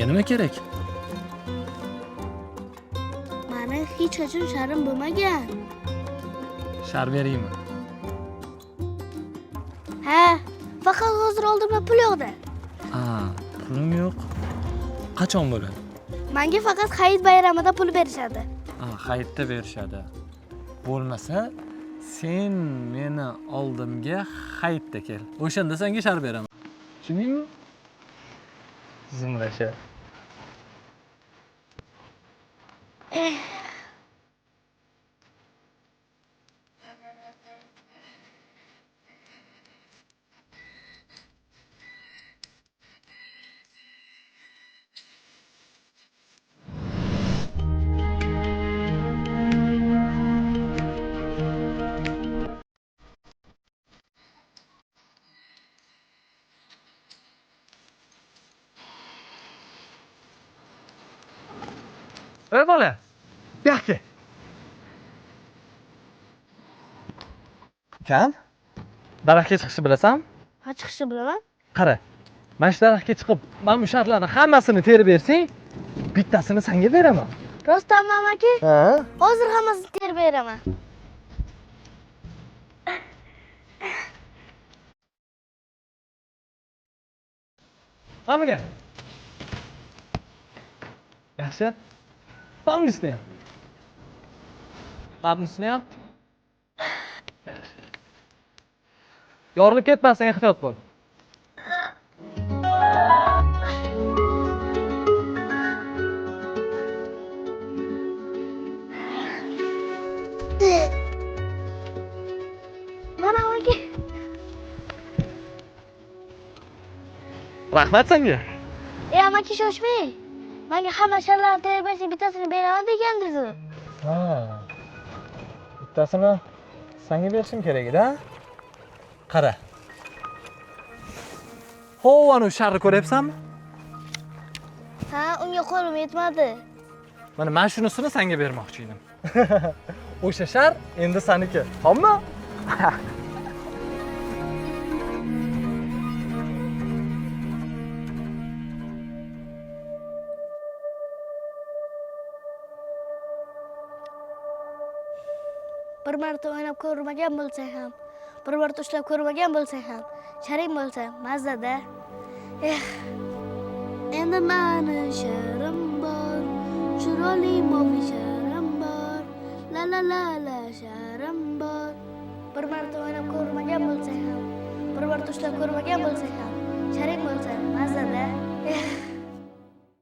nima kerak? Mani hech qachon sharim bo'lmagan. Shar beraymi? Ha, faqat hozir oldimda pul yo'qda. Pulim yo'q. Qachon bo'ladi? Menga faqat hayit bayramida pul berishadi. Hayitda berishadi. Bo'lmasa, sen meni oldimga hayitda kel. O'shanda senga shar beraman. Tushundingmi? Zumlasha. Ey bola, bu yoqqa. Kam? Daraxtga chiqishni bilasanmi? Ha, chiqishni bilaman. Qara. Mana shu daraxtga chiqib, mana bu sharlarni hammasini terib bersang, bittasini senga beraman. Rostdanmi aka? Ha? Hozir hammasini terib beraman. Hammaga. Yaxshi. Pamlisni ham. Pamlisni ham. Yorilib ketmasin, ehtiyot bo'l. Mana aka. Rahmat senga. Amaki shoshmang. Menga hamma sharlarni terib bersang, bittasini beraman degandingiz. Ha. Bittasini senga berishim kerak edi, ha? Qara. Hovani sharni ko'ryapsanmi? Ha, unga qo'lim yetmadi. Mana shunisini senga bermoqchi edim. O'sha shar endi seniki. Tamommi? Bir marta o'ynab ko'rmagan bo'lsang ham, bir marta ushlab ko'rmagan bo'lsang ham, sharing bo'lsa mazada. Endi mani sharim bor, chiroyli mo'mi sharim bor. La la la la sharim bor. Bir marta o'ynab ko'rmagan bo'lsang ham, bir marta ushlab ko'rmagan bo'lsang ham, sharing bo'lsa mazada.